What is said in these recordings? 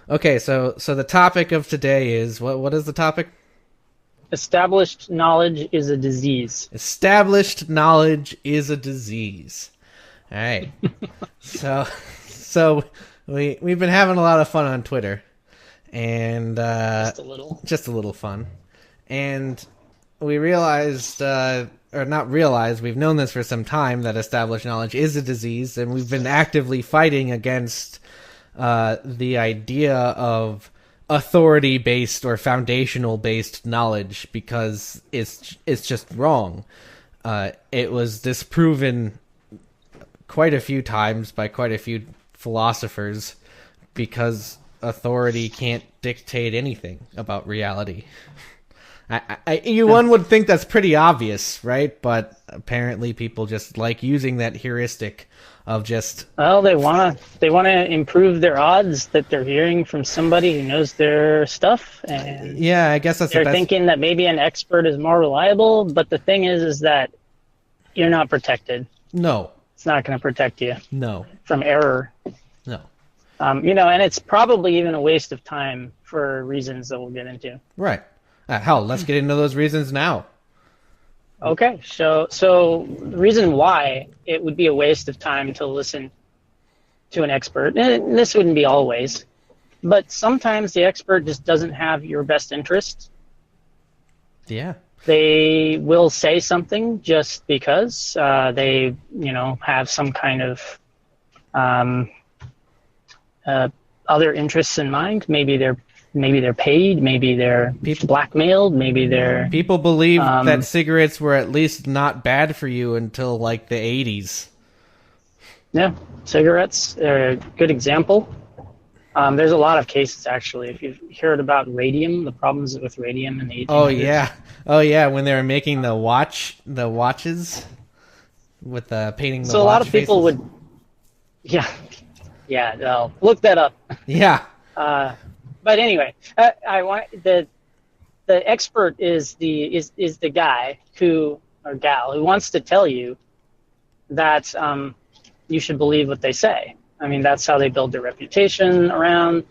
Okay, so the topic of today is what is the topic? Established knowledge is a disease. Established knowledge is a disease. All right. So so we've been having a lot of fun on Twitter, and Just a little. just a little fun, and we realized. Or not realized, we've known this for some time, that established knowledge is a disease, and we've been actively fighting against the idea of authority-based or foundational-based knowledge because it's just wrong. It was disproven quite a few times by quite a few philosophers because authority can't dictate anything about reality. One would think that's pretty obvious, right? But apparently people just like using that heuristic of just... Well, they wanna improve their odds that they're hearing from somebody who knows their stuff, and Yeah, I guess that's they're the best... thinking that maybe an expert is more reliable. But the thing is that you're not protected. No. It's not going to protect you No. from error. No. And it's probably even a waste of time for reasons that we'll get into. Right. Hell, let's get into those reasons now. Okay, so the reason why it would be a waste of time to listen to an expert, and this wouldn't be always, but sometimes the expert just doesn't have your best interest. Yeah. They will say something just because they, have some kind of other interests in mind. Maybe they're paid, maybe they're blackmailed, maybe they're... People believe that cigarettes were at least not bad for you until, like, the 80s. Yeah, cigarettes are a good example. There's a lot of cases, actually. If you've heard about radium, the problems with radium in the 1800s. Oh, yeah, when they were making the watches with painting the So a lot of people would... Yeah, no, look that up. Yeah. But anyway, I want the expert is the guy or gal who wants to tell you that you should believe what they say. I mean, that's how they build their reputation around.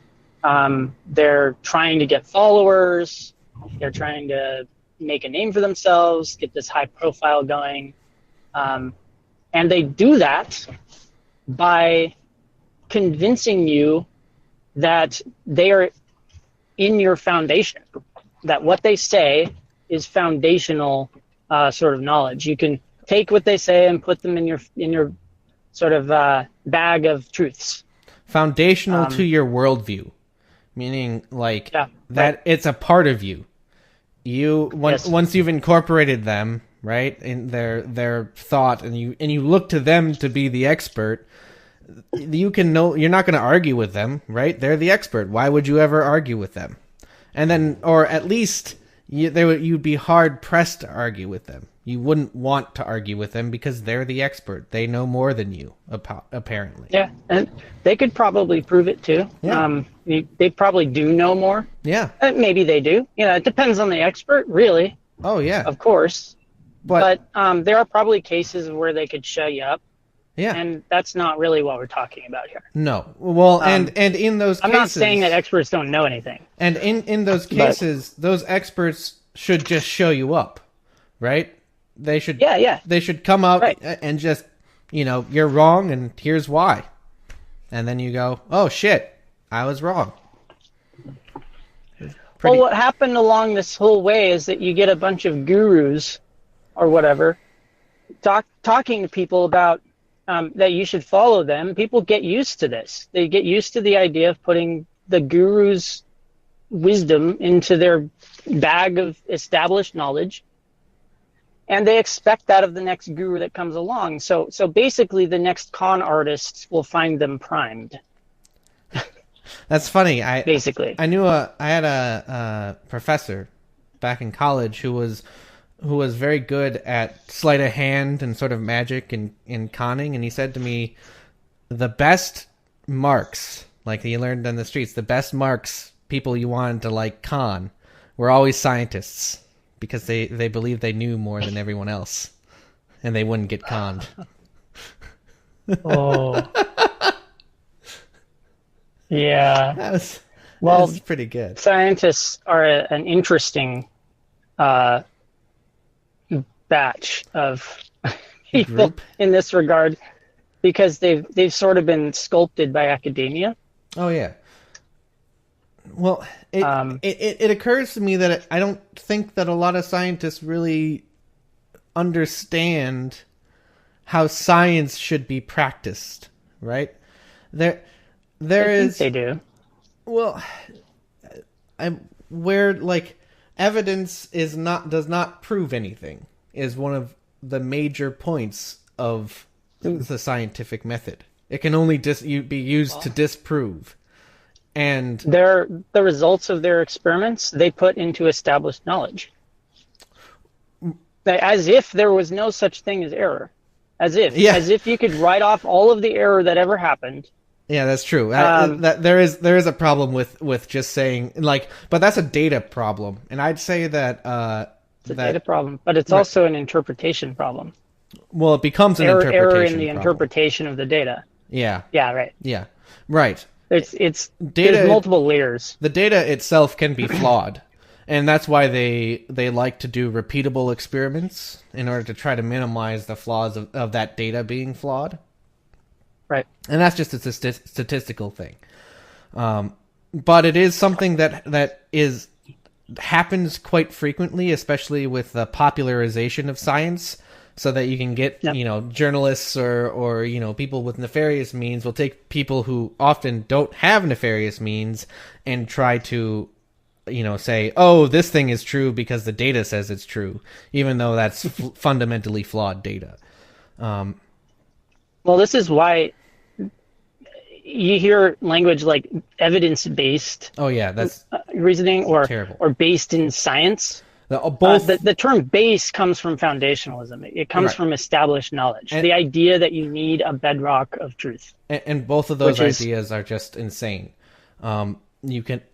They're trying to get followers. They're trying to make a name for themselves, get this high profile going, and they do that by convincing you that they are in your foundation, that what they say is foundational sort of knowledge. You can take what they say and put them in your sort of bag of truths. Foundational to your worldview, meaning that right. It's a part of you. Once you've incorporated them, right, in their thought, and you look to them to be the expert. You can know you're not going to argue with them, right? They're the expert. Why would you ever argue with them? And then, or at least you'd be hard pressed to argue with them. You wouldn't want to argue with them because they're the expert. They know more than you, apparently. Yeah, and they could probably prove it too. Yeah. They probably do know more. Yeah. Maybe they do. It depends on the expert, really. Oh yeah. Of course. But there are probably cases where they could shut you up. Yeah. And that's not really what we're talking about here. No. Well, and in those cases... I'm not saying that experts don't know anything. And in those cases, those experts should just show you up, right? They should... Yeah. They should come out right. and just, you're wrong and here's why. And then you go, oh, shit, I was wrong. Well, what happened along this whole way is that you get a bunch of gurus or whatever talking to people about that you should follow them. People get used to this. They get used to the idea of putting the guru's wisdom into their bag of established knowledge, and they expect that of the next guru that comes along. So basically, the next con artist will find them primed. That's funny. I had a professor back in college who was very good at sleight of hand and sort of magic and conning, and he said to me, the best marks, like he learned on the streets, the best marks people you wanted to con were always scientists, because they believed they knew more than everyone else, and they wouldn't get conned. Oh. Yeah. Well, That's pretty good. scientists are an interesting batch of people Group? in this regard, because they've sort of been sculpted by academia. Oh yeah. Well, it Um, it occurs to me that I don't think that a lot of scientists really understand how science should be practiced, right? There I is think they do. well, where like evidence does not prove anything is one of the major points of the scientific method. It can only be used to disprove. And The results of their experiments they put into established knowledge, as if there was no such thing as error, as if you could write off all of the error that ever happened. yeah, that's true. That there is a problem with just saying like, but that's a data problem, and I'd say that It's a data problem, but it's also an interpretation problem. well, it becomes an interpretation Error in the problem. interpretation of the data. Yeah, Yeah, right. yeah, right. There's Data, multiple layers. the data itself can be flawed, and that's why they like to do repeatable experiments in order to try to minimize the flaws of that data being flawed. Right. And that's just a statistical thing. But it is something that happens quite frequently, especially with the popularization of science, so that you can get, journalists or people with nefarious means will take people who often don't have nefarious means and try to, say, oh, this thing is true because the data says it's true, even though that's fundamentally flawed data. Well, this is why you hear language like evidence-based Oh yeah, that's reasoning terrible. or based in science. Both The term base comes from foundationalism. It comes from established knowledge. The idea that you need a bedrock of truth. and both of those ideas are just insane. Even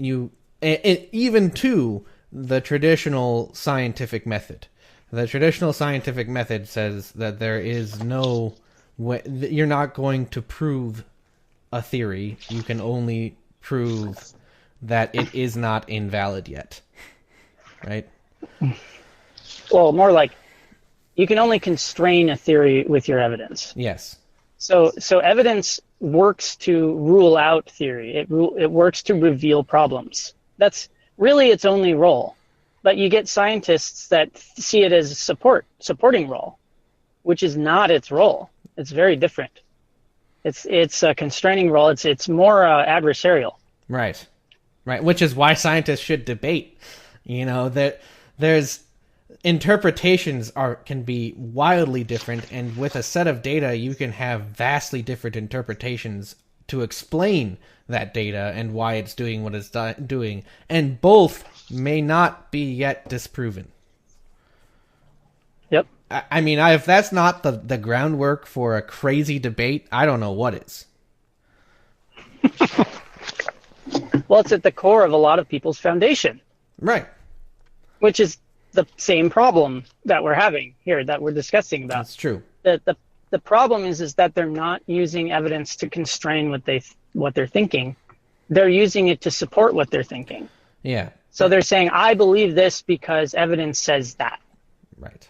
to the traditional scientific method. The traditional scientific method says that there is no way, you're not going to prove a theory. You can only prove that it is not invalid yet. Right? Well, more like you can only constrain a theory with your evidence. Yes. So evidence works to rule out theory. It works to reveal problems. That's really its only role. But you get scientists that see it as a supporting role, which is not its role. It's very different. It's a constraining role. It's more adversarial. Right. Which is why scientists should debate. That there's interpretations can be wildly different, and with a set of data, you can have vastly different interpretations to explain that data and why it's doing what it's doing, and both may not be yet disproven. Yep. I mean, if that's not the groundwork for a crazy debate, I don't know what is. Well, it's at the core of a lot of people's foundation. Right. Which is the same problem that we're having here, that we're discussing about. That's true. The problem is that they're not using evidence to constrain what they're thinking. They're using it to support what they're thinking. Yeah. So they're saying, I believe this because evidence says that. Right.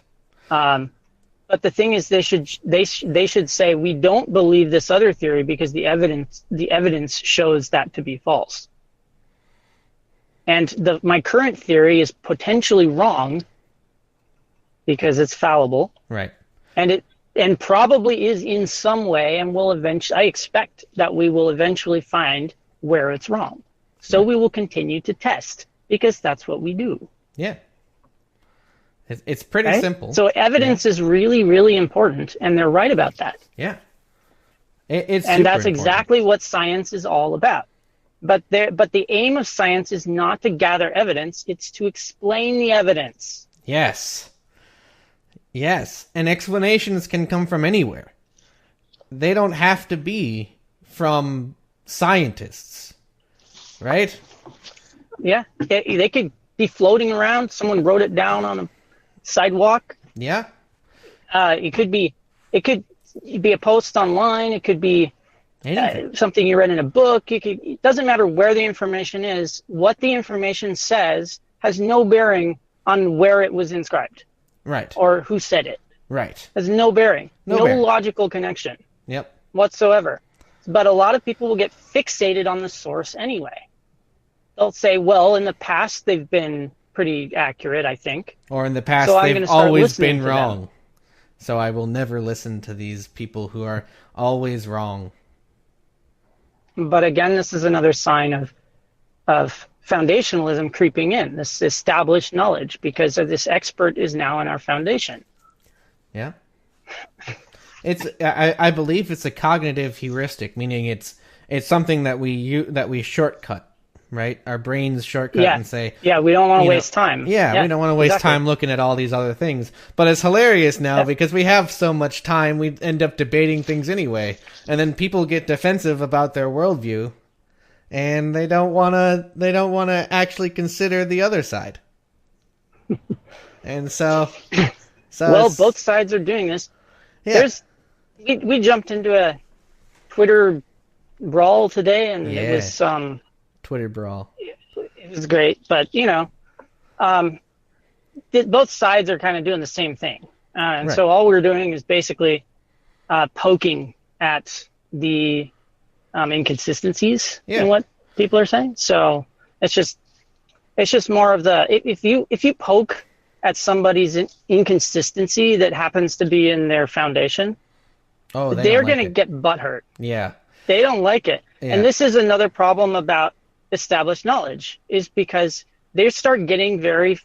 But the thing is, they should say, we don't believe this other theory because the evidence shows that to be false. And my current theory is potentially wrong because it's fallible. Right. And probably is in some way, and I expect that we will eventually find where it's wrong. So we will continue to test because that's what we do. Yeah. It's pretty simple. So evidence is really, really important, and they're right about that. Yeah. And that's important. exactly what science is all about. But the aim of science is not to gather evidence, it's to explain the evidence. Yes. And explanations can come from anywhere. They don't have to be from scientists. Right? Yeah. They could be floating around. Someone wrote it down on a sidewalk. Yeah. It could be a post online. It could be Anything. something you read in a book. It doesn't matter where the information is. What the information says has no bearing on where it was inscribed. Right. Or who said it. Right. Has no bearing. No bearing. logical connection. Yep. Whatsoever. But a lot of people will get fixated on the source anyway. They'll say, well, in the past they've been pretty accurate, I think. Or in the past So I'm they've gonna start always listening been to wrong. them. So I will never listen to these people who are always wrong. But again, this is another sign of foundationalism creeping in, this established knowledge, because this expert is now in our foundation. Yeah. I believe it's a cognitive heuristic, meaning it's something that we shortcut, right? Our brains shortcut and say, yeah, we don't want to waste time. Yeah, we don't want to waste time looking at all these other things. But it's hilarious now because we have so much time, we end up debating things anyway, and then people get defensive about their worldview, and they don't want to actually consider the other side. And so well, both sides are doing this. Yeah. We jumped into a Twitter brawl today, and it was Twitter brawl. It was great, but both sides are kind of doing the same thing, and so all we're doing is basically poking at the inconsistencies in what people are saying. So it's just more of the if you poke at somebody's inconsistency that happens to be in their foundation, they're going to get butthurt. Yeah. They don't like it. Yeah. And this is another problem about established knowledge, is because they start getting very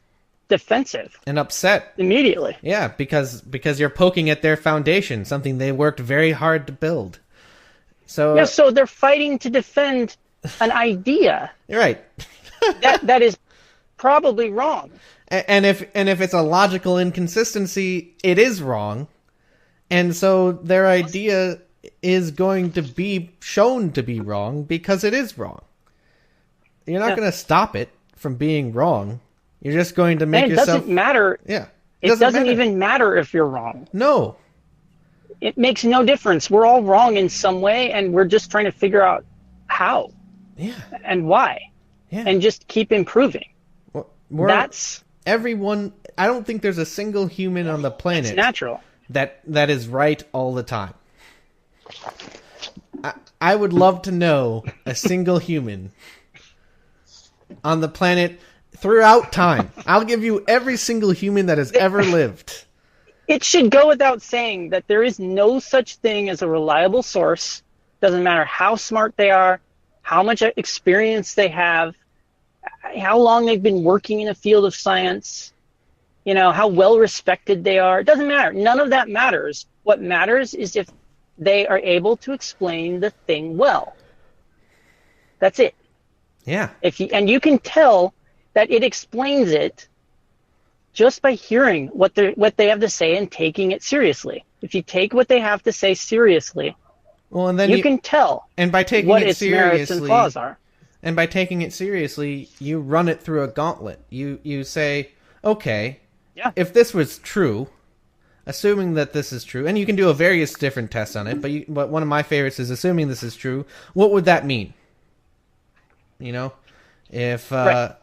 defensive and upset immediately. Yeah, because you're poking at their foundation, something they worked very hard to build. So so they're fighting to defend an idea. Right. that is probably wrong. And if it's a logical inconsistency, it is wrong. And so their idea is going to be shown to be wrong because it is wrong. You're not going to stop it from being wrong. You're just going to make yourself... It doesn't matter. Yeah. It doesn't even matter if you're wrong. No. It makes no difference. We're all wrong in some way, and we're just trying to figure out how. Yeah. And why. Yeah. And just keep improving. That's... Everyone... I don't think there's a single human on the planet... It's natural. That is right all the time. I would love to know a single human on the planet throughout time. I'll give you every single human that has ever lived. It should go without saying that there is no such thing as a reliable source. Doesn't matter how smart they are, how much experience they have, how long they've been working in a field of science, how well respected they are. It doesn't matter. None of that matters. What matters is if they are able to explain the thing well. That's it. Yeah. And you can tell that it explains it just by hearing what they have to say and taking it seriously. If you take what they have to say seriously, well, and then you can tell and by taking what it its merits and flaws are. And by taking it seriously, you run it through a gauntlet. You say, okay, if this was true, assuming that this is true, and you can do a various different tests on it, but one of my favorites is assuming this is true, what would that mean? If the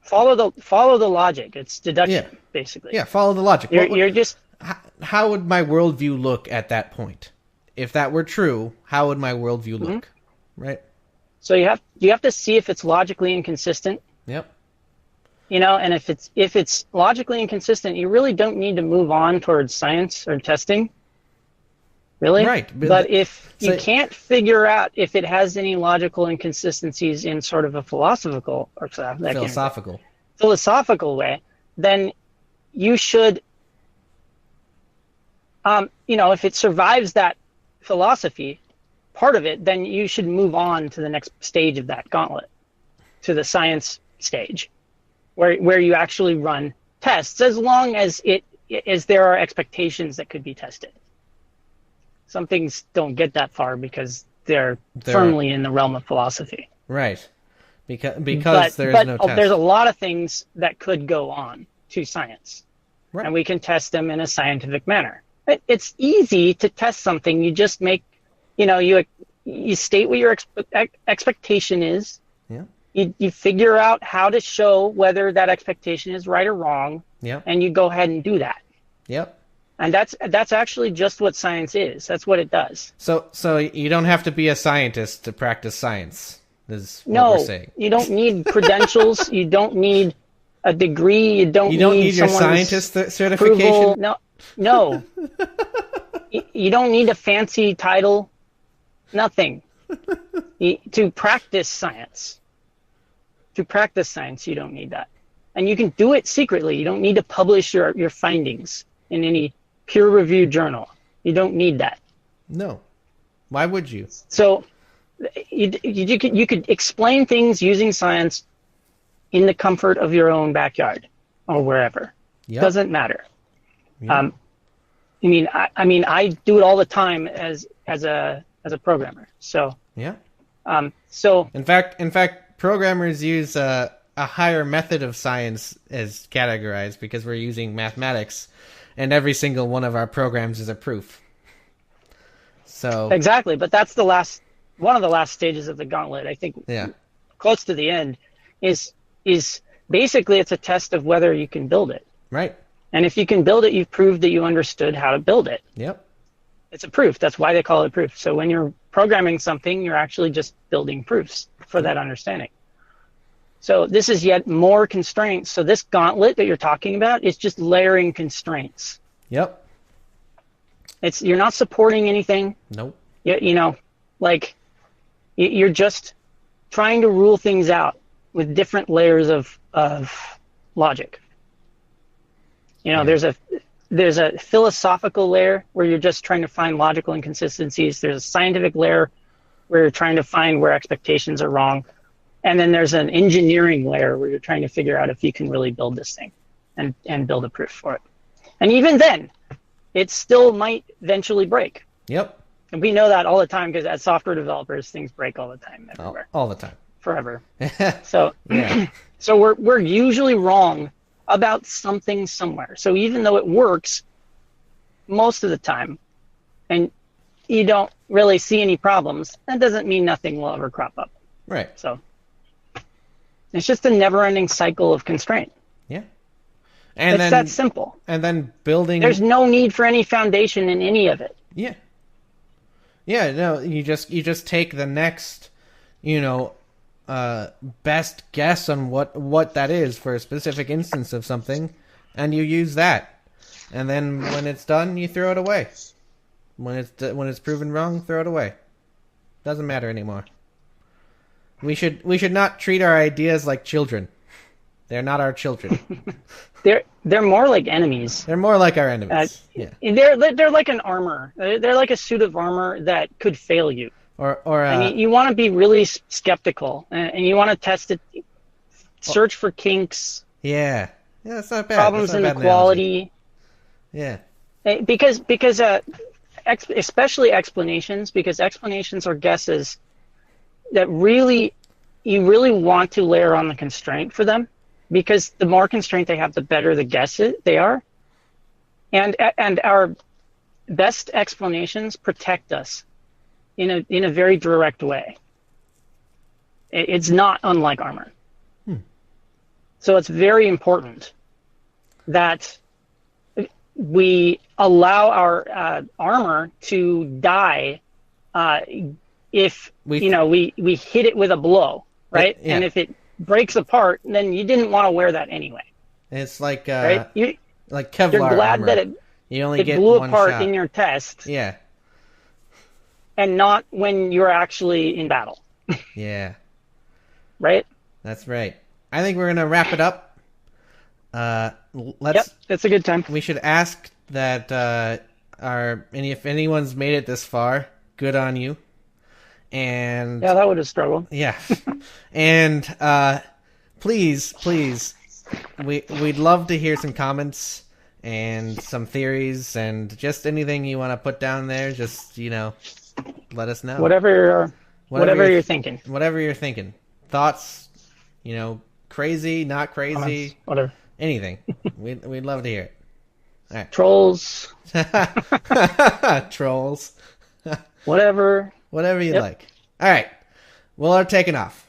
follow the logic. It's deduction, basically. Yeah, follow the logic. You're just... How would my worldview look at that point? If that were true, how would my worldview look? Right? So you have to see if it's logically inconsistent. Yep. And if it's logically inconsistent, you really don't need to move on towards science or testing. Really? Right. But if you can't figure out if it has any logical inconsistencies in sort of a philosophical way, then you should, if it survives that philosophy, part of it, then you should move on to the next stage of that gauntlet, to the science stage, where you actually run tests, as long as there are expectations that could be tested. Some things don't get that far because they're firmly in the realm of philosophy. Right. Because there's no test. There's a lot of things that could go on to science. Right. And we can test them in a scientific manner. It's easy to test something. You just make, you state what your expectation is. Yeah. You figure out how to show whether that expectation is right or wrong. Yeah. And you go ahead and do that. Yep. And that's actually just what science is. That's what it does. So you don't have to be a scientist to practice science, is what we're saying. You don't need credentials. You don't need a degree. You don't need your scientist certification. No. You don't need a fancy title. Nothing. To practice science. To practice science, you don't need that. And you can do it secretly. You don't need to publish your findings in any peer-reviewed journal. You don't need that. No. Why would you? So you could explain things using science in the comfort of your own backyard or wherever. Yep. Doesn't matter. Yep. I do it all the time as a programmer. So yeah. So in fact, programmers use a higher method of science as categorized because we're using mathematics, and every single one of our programs is a proof. So exactly, but that's one of the last stages of the gauntlet. I think close to the end is basically it's a test of whether you can build it. Right. And if you can build it, you've proved that you understood how to build it. Yep. It's a proof. That's why they call it a proof. So when you're programming something, you're actually just building proofs for that understanding. So this is yet more constraints. So this gauntlet that you're talking about is just layering constraints. Yep. You're not supporting anything. Nope. You're just trying to rule things out with different layers of logic. There's a philosophical layer where you're just trying to find logical inconsistencies. There's a scientific layer where you're trying to find where expectations are wrong. And then there's an engineering layer where you're trying to figure out if you can really build this thing and build a proof for it. And even then, it still might eventually break. Yep. And we know that all the time because as software developers, things break all the time, everywhere. All the time. Forever. So, so we're usually wrong about something somewhere. So even though it works most of the time, and you don't really see any problems, that doesn't mean nothing will ever crop up. Right. So it's just a never-ending cycle of constraint. Yeah. And it's that simple. And then building... There's no need for any foundation in any of it. Yeah. Yeah, no, you just take the next, best guess on what that is for a specific instance of something, and you use that. And then when it's done, you throw it away. When it's proven wrong, throw it away. Doesn't matter anymore. We should not treat our ideas like children. They're not our children. They're more like enemies. They're more like our enemies. They're like an armor. They're like a suit of armor that could fail you. You want to be really skeptical, and you want to test it. Search for kinks. Yeah, that's not bad. Problems in the quality. Yeah. Because especially explanations, because explanations are guesses that you really want to layer on the constraint for them, because the more constraint they have, the better the guess they are. And our best explanations protect us in a very direct way. It's not unlike armor. So it's very important that we allow our armor to die if we hit it with a blow, right? Yeah. And if it breaks apart, then you didn't want to wear that anyway. It's like right? like Kevlar You're glad armor. that it blew apart in your test. Yeah. And not when you're actually in battle. Yeah. Right? That's right. I think we're going to wrap it up. Yep, that's a good time. We should ask that if anyone's made it this far, good on you. And yeah, that would have struggled. Yeah. And please, we'd love to hear some comments and some theories and just anything you want to put down there. Just let us know. Whatever you're thinking. Whatever you're thinking. Thoughts. Crazy, not crazy. Comments, whatever. Anything. We'd love to hear it. All right. Trolls. Trolls. Whatever. Whatever you like. All right. Well, we're taking off.